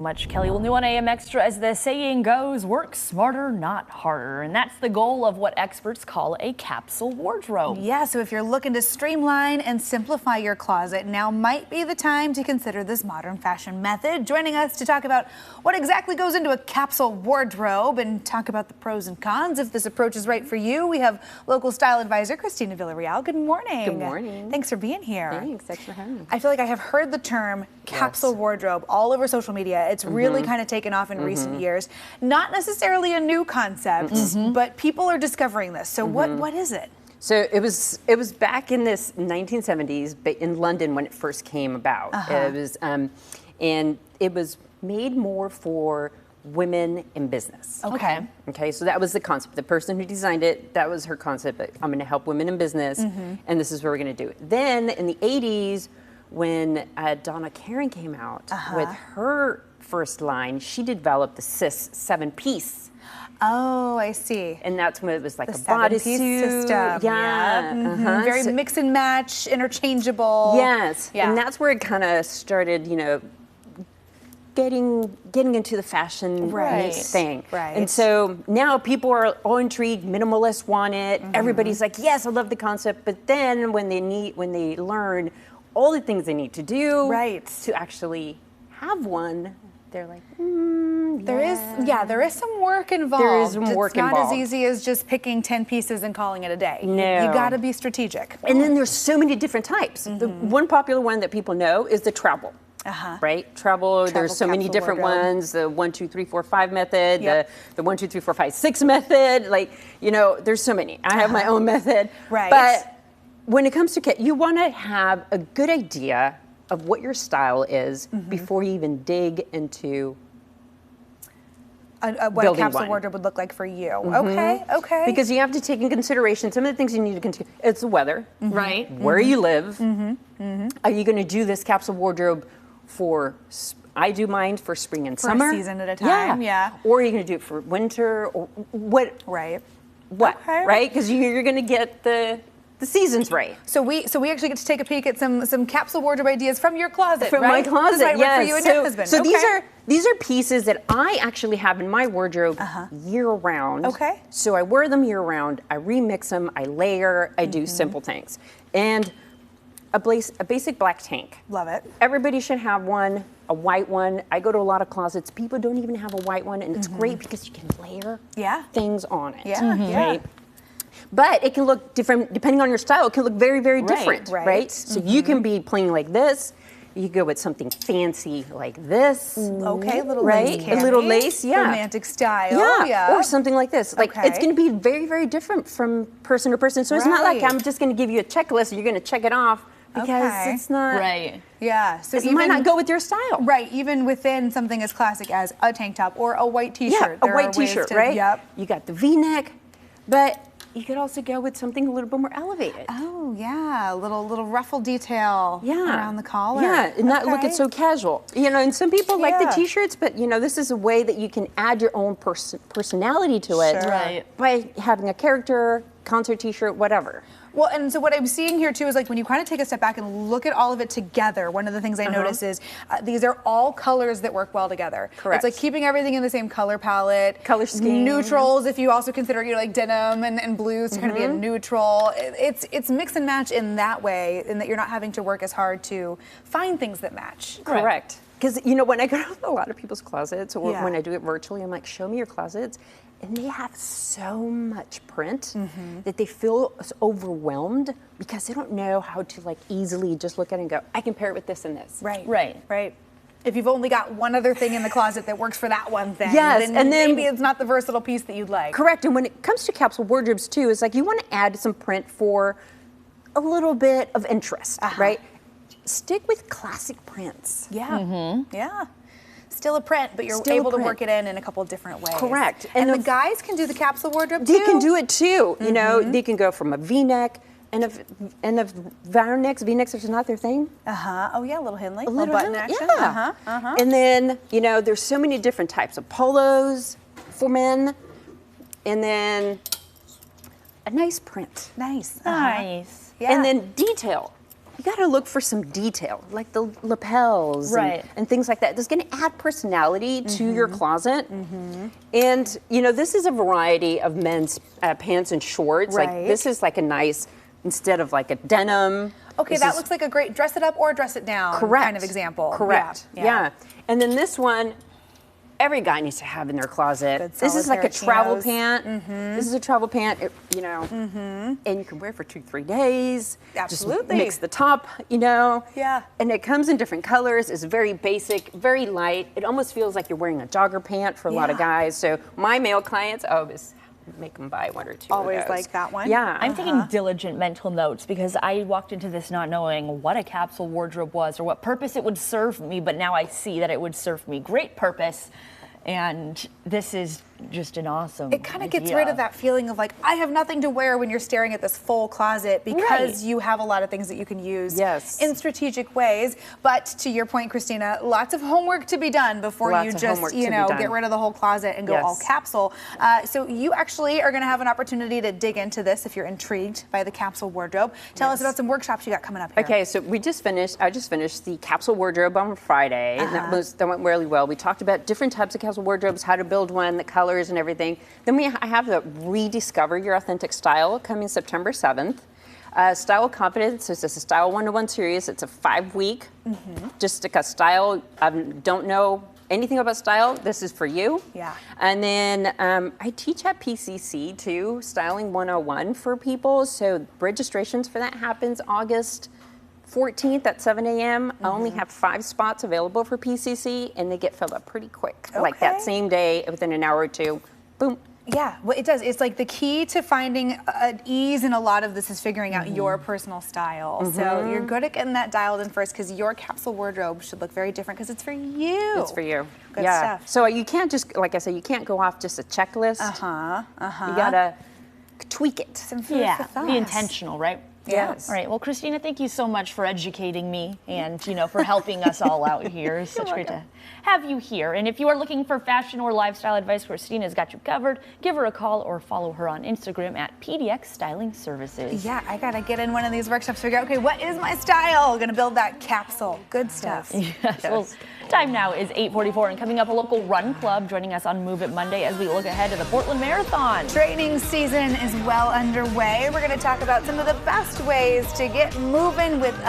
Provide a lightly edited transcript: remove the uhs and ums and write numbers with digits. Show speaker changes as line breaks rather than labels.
Much, Kelly. Well, new on AM Extra, as the saying goes, work smarter, not harder. And that's the goal of what experts call a capsule wardrobe.
Yeah, so if you're looking to streamline and simplify your closet, now might be the time to consider this modern fashion method. Joining us to talk about what exactly goes into a capsule wardrobe and talk about the pros and cons if this approach is right for you, we have local style advisor Christina Villarreal. Good morning.
Good morning.
Thanks for being here.
Thanks for having me.
I feel like I have heard the term capsule wardrobe all over social media. It's really kind of taken off in recent years. Not necessarily a new concept, but people are discovering this. So what is it?
So it was back in this 1970s, but in London when it first came about. It was and it was made more for women in business. Okay, so that was the concept. The person who designed it, that was her concept. I'm going to help women in business, and this is what we're going to do. Then in the 80s, when Donna Karan came out with her first line, she developed the Cis 7-piece.
Oh, I see.
And that's when it was like
the
a bodysuit
system.
Yeah.
Very mix and match, interchangeable.
Yes. Yeah. And that's where it kind of started, you know, getting into the fashion thing.
Right.
And so now people are all intrigued, minimalists want it. Everybody's like, yes, I love the concept. But then when they learn all the things they need to do to actually have one, they're like,
there is some work involved.
There is some work involved.
It's not as easy as just picking 10 pieces and calling it a day.
No.
You gotta be strategic.
And then there's so many different types. The one popular one that people know is the travel. Right? Travel, there's so many different ones. The 1, 2, 3, 4, 5 method, the 1, 2, 3, 4, 5, 6 method. Like, you know, there's so many. I have my own method.
Right.
But when it comes to kit, you want to have a good idea of what your style is before you even dig into
what a capsule wardrobe would look like for you. Okay.
Because you have to take in consideration some of the things you need to consider. It's the weather,
right?
Where you live. Are you going to do this capsule wardrobe for? I do mine for spring and summer.
For a season at a time. Yeah.
Or are you going to do it for winter? Or what?
Right.
What?
Okay.
Right? Because you're going to get the seasons right.
So we actually get to take a peek at some capsule wardrobe ideas from your closet,
from my closet,
yes. For you and your husband.
So these are pieces that I actually have in my wardrobe year round.
Okay.
So I wear them year round. I remix them. I layer. I do simple things. And a basic black tank.
Love it.
Everybody should have one. A white one. I go to a lot of closets. People don't even have a white one, and it's great because you can layer things on it. Right? But it can look different depending on your style. It can look very, very different, right? So you can be playing like this. You go with something fancy like this.
Okay, a little
lace, a little lace,
romantic style,
or something like this. Like it's going to be very, very different from person to person. So it's not like I'm just going to give you a checklist and you're going to check it off because it's not.
Yeah, so
it might not go with your style.
Right, even within something as classic as a tank top or a white T-shirt.
Yeah, a white T-shirt, right?
Yep.
You got the V-neck, but you could also go with something a little bit more elevated.
Oh yeah, a little ruffle detail around the collar.
Yeah, and not look it so casual. You know, and some people like the T-shirts, but you know, this is a way that you can add your own personality to it by having a character, concert T-shirt, whatever.
Well, and so what I'm seeing here too is like when you kind of take a step back and look at all of it together, one of the things I notice is these are all colors that work well together.
Correct.
It's like keeping everything in the same color palette.
Color scheme.
Neutrals, if you also consider like denim and blues to kind of be a neutral. It's mix and match in that way, in that you're not having to work as hard to find things that match.
Correct. Because, you know, when I go to a lot of people's closets or when I do it virtually, I'm like, show me your closets. And they have so much print that they feel overwhelmed because they don't know how to like easily just look at it and go, I can pair it with this and this.
Right. If you've only got one other thing in the closet that works for that one thing,
then
maybe it's not the versatile piece that you'd like.
Correct. And when it comes to capsule wardrobes too, it's like you want to add some print for a little bit of interest, right? Stick with classic prints.
Yeah. Still a print, but you're able to work it in a couple of different ways.
Correct.
And the guys can do the capsule wardrobe too?
They can do it too. You know, they can go from a V-neck and if V-necks is not their thing.
Oh yeah, a little Henley, a little button action.
Yeah. And then, you know, there's so many different types of polos for men. And then a nice print.
Nice.
Yeah. And then detail. you got to look for some detail, like the lapels and things like that. That's going to add personality to your closet. And, you know, this is a variety of men's pants and shorts. Like this is like a nice, instead of like a denim.
Okay, that looks like a great dress it up or dress it down kind of example.
Correct. Yeah. And then this one, every guy needs to have in their closet. This is like a travel pant. This is a travel pant, you know, and you can wear it for 2-3 days.
Absolutely.
Just mix the top, you know.
Yeah.
And it comes in different colors. It's very basic, very light. It almost feels like you're wearing a jogger pant for a lot of guys. So my male clients, make them buy 1 or 2
Always
of those.
like that one.
Yeah.
I'm taking diligent mental notes because I walked into this not knowing what a capsule wardrobe was or what purpose it would serve me, but now I see that it would serve me great purpose. And this is just an awesome
It kind of gets rid of that feeling of like, I have nothing to wear when you're staring at this full closet because you have a lot of things that you can use in strategic ways. But to your point, Christina, lots of homework to be done before you just, you know, get rid of the whole closet and go all capsule. So you actually are going to have an opportunity to dig into this if you're intrigued by the capsule wardrobe. Tell us about some workshops you got coming up here.
Okay, so I just finished the capsule wardrobe on Friday. And that went really well. We talked about different types of capsule wardrobes, how to build one, the colors and everything. Then I have the Rediscover Your Authentic Style coming September 7th. Style Confidence is just a Style 101 series. It's a 5-week, just like a style. Don't know anything about style. This is for you.
Yeah.
And then I teach at PCC too, Styling 101 for people. So registrations for that happens August 14th at 7 a.m. I only have 5 spots available for PCC, and they get filled up pretty quick. Like that same day, within an hour or two, boom.
Yeah, well, it does. It's like the key to finding ease in a lot of this is figuring out your personal style. So you're good at getting that dialed in first because your capsule wardrobe should look very different because it's for you.
It's for you.
Good stuff.
So you can't just, like I said, you can't go off just a checklist. You gotta tweak it.
Some food for thought.
Be intentional, right?
Yes.
All right. Well, Christina, thank you so much for educating me and, you know, for helping us all out here. It's such great to have you here. And if you are looking for fashion or lifestyle advice, Christina's got you covered. Give her a call or follow her on Instagram at PDX Styling Services.
Yeah, I got to get in one of these workshops, figure out, okay, what is my style? Going to build that capsule. Good stuff.
Yes. Well, time now is 8:44 and coming up a local run club joining us on Move It Monday as we look ahead to the Portland Marathon.
Training season is well underway. We're going to talk about some of the best ways to get moving with us.